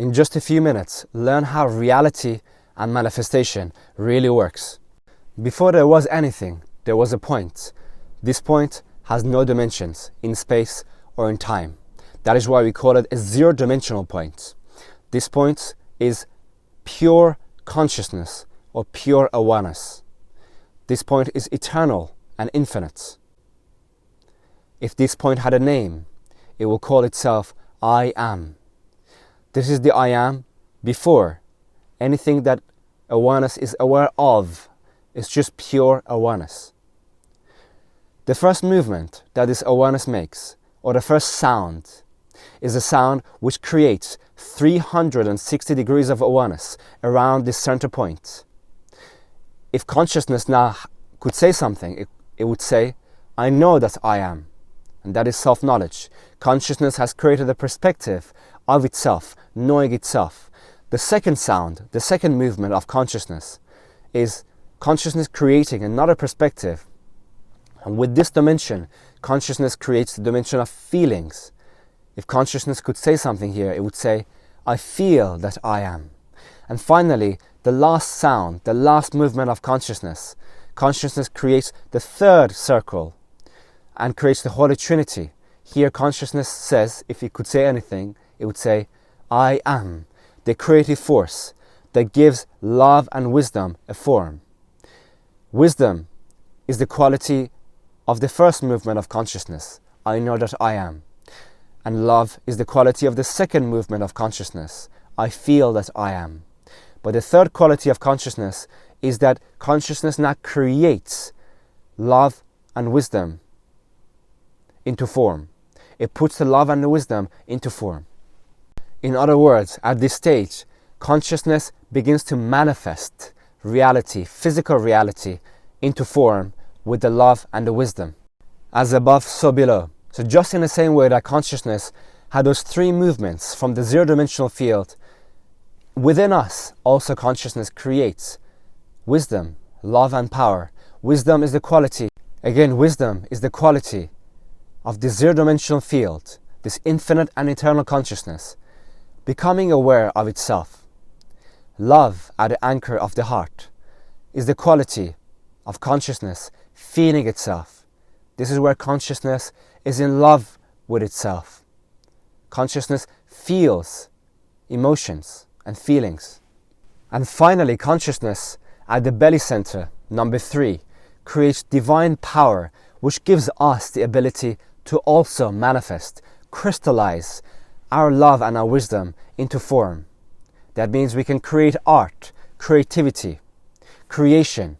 In just a few minutes, learn how reality and manifestation really works. Before there was anything, there was a point. This point has no dimensions in space or in time. That is why we call it a zero-dimensional point. This point is pure consciousness or pure awareness. This point is eternal and infinite. If this point had a name, it will call itself I am. This is the I am before anything that awareness is aware of. Is just pure awareness. The first movement that this awareness makes, or the first sound, is a sound which creates 360 degrees of awareness around this center point. If consciousness now could say something, it would say, I know that I am. And that is self-knowledge. Consciousness has created a perspective of itself, knowing itself. The second sound, the second movement of consciousness is consciousness creating another perspective. And with this dimension, consciousness creates the dimension of feelings. If consciousness could say something here, it would say, I feel that I am. And finally, the last sound, the last movement of consciousness. Consciousness creates the third circle and creates the Holy Trinity. Here consciousness says, if it could say anything, it would say, I am, the creative force that gives love and wisdom a form. Wisdom is the quality of the first movement of consciousness. I know that I am. And love is the quality of the second movement of consciousness. I feel that I am. But the third quality of consciousness is that consciousness now creates love and wisdom into form. It puts the love and the wisdom into form. In other words, at this stage, consciousness begins to manifest reality, physical reality, into form with the love and the wisdom. As above, so below. So just in the same way that consciousness had those three movements from the zero-dimensional field, within us also consciousness creates wisdom, love and power. Wisdom is the quality. Again, wisdom is the quality of the zero-dimensional field, this infinite and eternal consciousness, becoming aware of itself. Love, at the anchor of the heart, is the quality of consciousness feeling itself. This is where consciousness is in love with itself. Consciousness feels emotions and feelings. And finally, consciousness at the belly center, number 3, creates divine power, which gives us the ability to also manifest, crystallize our love and our wisdom into form. That means we can create art, creativity, creation,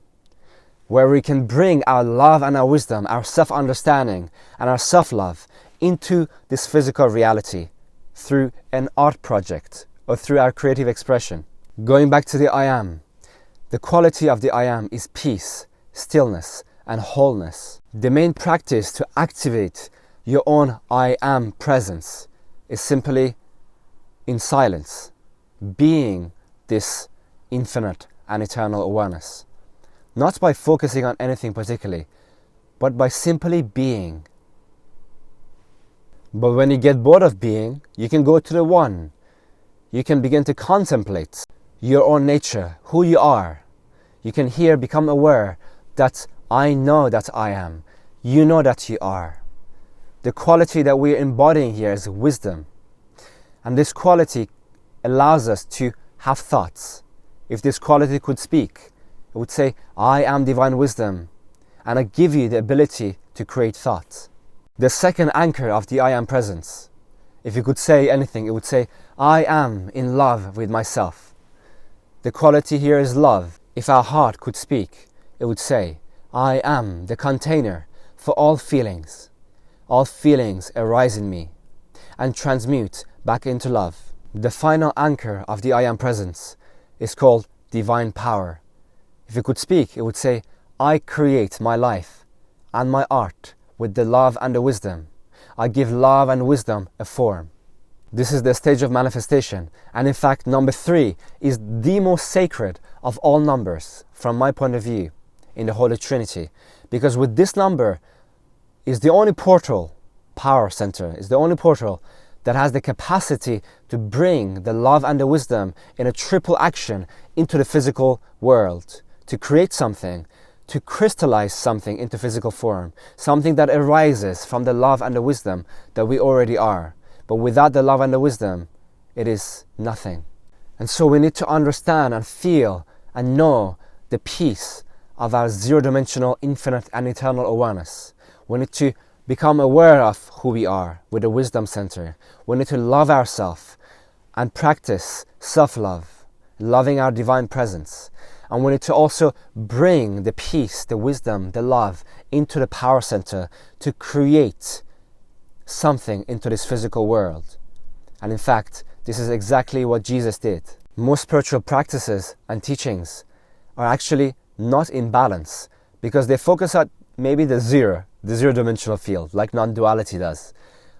where we can bring our love and our wisdom, our self-understanding and our self-love into this physical reality through an art project or through our creative expression. Going back to the I am, the quality of the I am is peace, stillness and wholeness. The main practice to activate your own I am presence is simply in silence, being this infinite and eternal awareness. Not by focusing on anything particularly, but by simply being. But when you get bored of being, you can go to the one. You can begin to contemplate your own nature, who you are. You can here become aware that I know that I am. You know that you are. The quality that we're embodying here is wisdom. And this quality allows us to have thoughts. If this quality could speak, it would say, I am divine wisdom, and I give you the ability to create thoughts. The second anchor of the I am presence, if you could say anything, it would say, I am in love with myself. The quality here is love. If our heart could speak, it would say, I am the container for all feelings. All feelings arise in me and transmute back into love. The final anchor of the I am presence is called divine power. If it could speak, it would say, I create my life and my art with the love and the wisdom. I give love and wisdom a form. This is the stage of manifestation. And in fact, number 3 is the most sacred of all numbers from my point of view in the Holy Trinity. Because with this number is the only portal, power center, is the only portal that has the capacity to bring the love and the wisdom in a triple action into the physical world, to create something, to crystallize something into physical form, something that arises from the love and the wisdom that we already are. But without the love and the wisdom, it is nothing. And so we need to understand and feel and know the peace of our zero-dimensional, infinite and eternal awareness. We need to become aware of who we are with the wisdom center. We need to love ourselves and practice self-love, loving our divine presence. And we need to also bring the peace, the wisdom, the love into the power center to create something into this physical world. And in fact, this is exactly what Jesus did. Most spiritual practices and teachings are actually not in balance because they focus on maybe the zero-dimensional field, like non-duality does.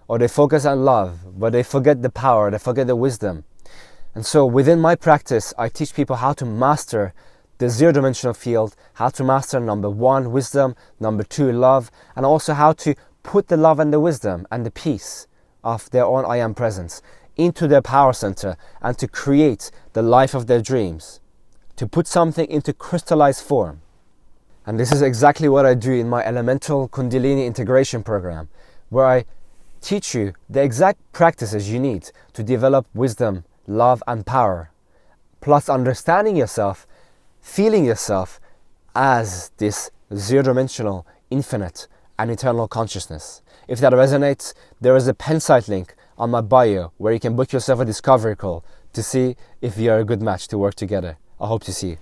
Or they focus on love, but they forget the power, they forget the wisdom. And so within my practice, I teach people how to master the zero-dimensional field, how to master number 1, wisdom, number 2, love, and also how to put the love and the wisdom and the peace of their own I Am presence into their power center and to create the life of their dreams, to put something into crystallized form. And this is exactly what I do in my Elemental Kundalini Integration Program, where I teach you the exact practices you need to develop wisdom, love and power, plus understanding yourself, feeling yourself as this zero-dimensional, infinite and eternal consciousness. If that resonates, there is a Pensite link on my bio where you can book yourself a discovery call to see if you are a good match to work together. I hope to see you.